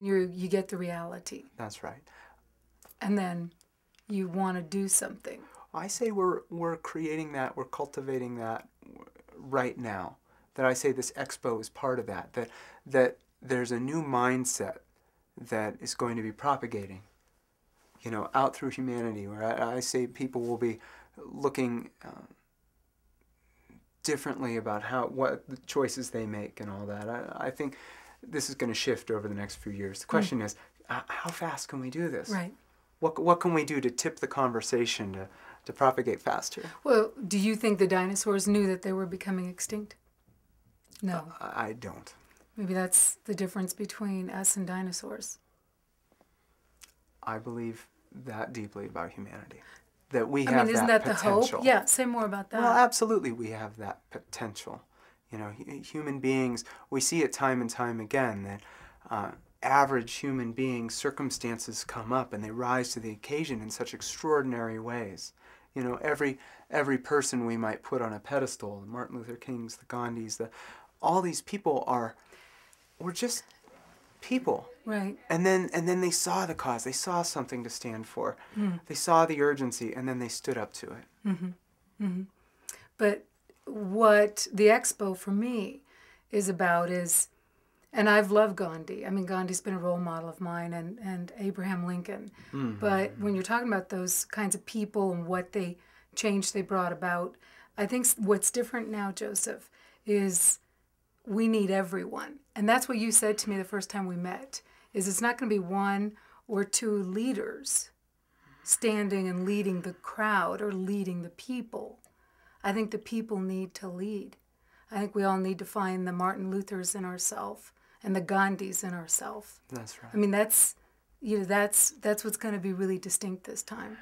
You get the reality. That's right. And then you want to do something. I say we're creating that, we're cultivating that right now. That I say this expo is part of that. That there's a new mindset that is going to be propagating, you know, out through humanity. Where I say people will be looking differently about what the choices they make and all that. I think this is going to shift over the next few years. The question is, how fast can we do this? Right. What can we do to tip the conversation to propagate faster? Well, do you think the dinosaurs knew that they were becoming extinct? No. I don't. Maybe that's the difference between us and dinosaurs. I believe that deeply about humanity. That we I have mean, isn't that that potential. the hope? Yeah, say more about that. Well, absolutely we have that potential. You know, human beings, we see it time and time again that average human beings, circumstances come up and they rise to the occasion in such extraordinary ways. You know, every person we might put on a pedestal, the Martin Luther Kings, the Gandhis, all these people were just people. Right. And then they saw the cause. They saw something to stand for. They saw the urgency, and then they stood up to it. Mm-hmm. Mm-hmm. But what the expo for me is about is, and I've loved Gandhi. I mean, Gandhi's been a role model of mine, and Abraham Lincoln. Mm-hmm. But when you're talking about those kinds of people and what change they brought about, I think what's different now, Joseph, is we need everyone. And that's what you said to me the first time we met, is it's not going to be one or two leaders standing and leading the crowd or leading the people. I think the people need to lead. I think we all need to find the Martin Luthers in ourselves and the Gandhis in ourselves. That's right. I mean, that's what's going to be really distinct this time.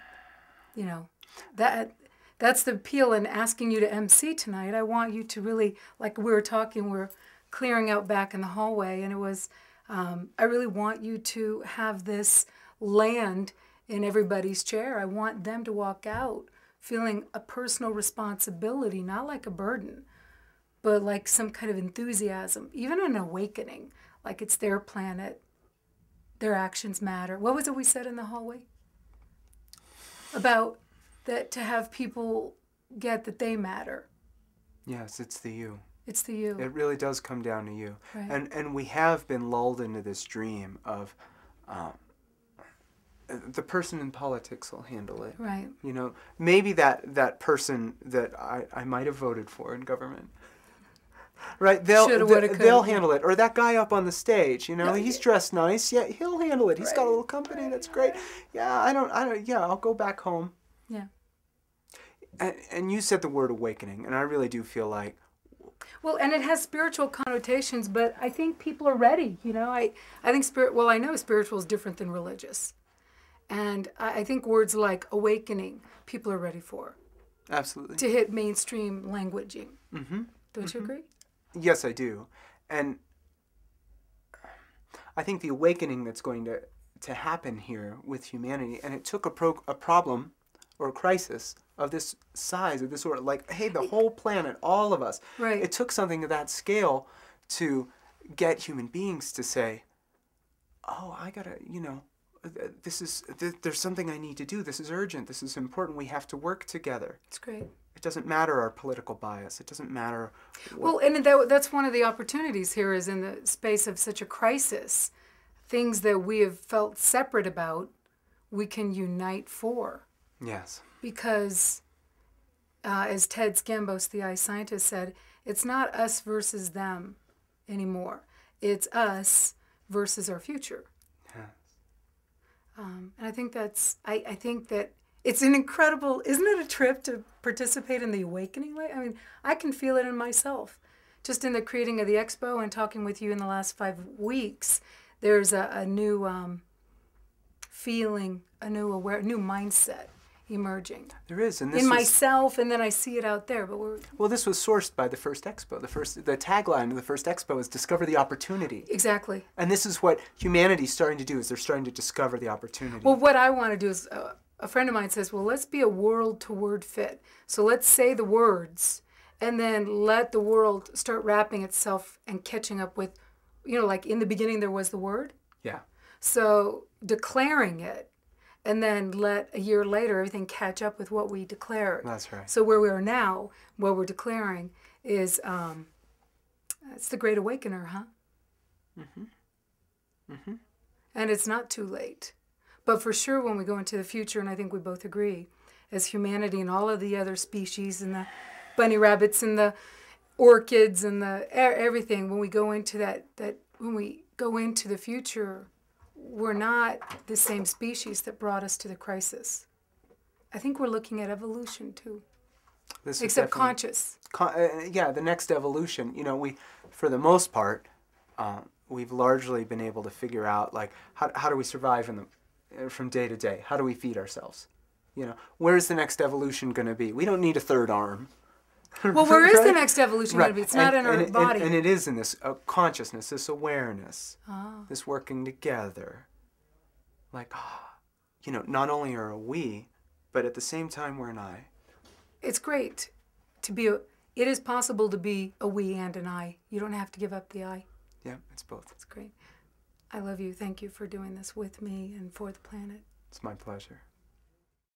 You know, that's the appeal in asking you to MC tonight. I want you to really, like we were talking, we're clearing out back in the hallway, and it was, I really want you to have this land in everybody's chair. I want them to walk out feeling a personal responsibility, not like a burden, but like some kind of enthusiasm, even an awakening, like it's their planet, their actions matter. What was it we said in the hallway? About that, to have people get that they matter. Yes, it's the you. It's the you. It really does come down to you. Right. And we have been lulled into this dream of the person in politics will handle it. Right. You know, maybe that person that I might have voted for in government. Right, they'll handle it. Or that guy up on the stage, you know, he's dressed nice. Yeah, he'll handle it. He's got a little company that's great. Yeah, I don't. Yeah, I'll go back home. Yeah. And you said the word awakening, and I really do feel like. Well, and it has spiritual connotations, but I think people are ready. You know, I think I know spiritual is different than religious, and I think words like awakening, people are ready for. Absolutely. To hit mainstream languaging. Mm-hmm. Don't you agree? Yes, I do. And I think the awakening that's going to happen here with humanity, and it took a problem or a crisis of this size, of this sort, like, hey, the whole planet, all of us. Right. It took something of that scale to get human beings to say, oh, I gotta, you know, there's something I need to do. This is urgent. This is important. We have to work together. It's great. It doesn't matter our political bias. It doesn't matter. Well, and that's one of the opportunities here is in the space of such a crisis, things that we have felt separate about, we can unite for. Yes. Because, as Ted Scambos, the eye scientist, said, it's not us versus them anymore. It's us versus our future. Yes. And I think I think that it's an incredible, isn't it a trip to participate in the awakening? I mean, I can feel it in myself. Just in the creating of the expo and talking with you in the last 5 weeks, there's a new feeling, a new mindset emerging. There is, and in myself, and then I see it out there. But well, this was sourced by the first expo. The tagline of the first expo is "Discover the opportunity." Exactly. And this is what humanity's starting to do: is they're starting to discover the opportunity. Well, what I want to do is, a friend of mine says, well, let's be a world to word fit. So let's say the words, and then let the world start wrapping itself and catching up with, you know, like in the beginning there was the word. Yeah. So declaring it, and then let a year later everything catch up with what we declared. That's right. So where we are now, what we're declaring is, it's the Great Awakener, huh? Mm-hmm. Mm-hmm. And it's not too late. But for sure, when we go into the future, and I think we both agree, as humanity and all of the other species and the bunny rabbits and the orchids and the everything, when we go into when we go into the future, we're not the same species that brought us to the crisis. I think we're looking at evolution too, except conscious. Yeah, the next evolution. You know, for the most part, we've largely been able to figure out, like, how do we survive from day to day? How do we feed ourselves? You know, where's the next evolution going to be? We don't need a third arm. Well, where is right? the next evolution going to be? It's not in our body. And it is in this consciousness, this awareness, this working together. Like, you know, not only are we, but at the same time we're an I. It's great to be it is possible to be a we and an I. You don't have to give up the I. Yeah, it's both. It's great. I love you. Thank you for doing this with me and for the planet. It's my pleasure.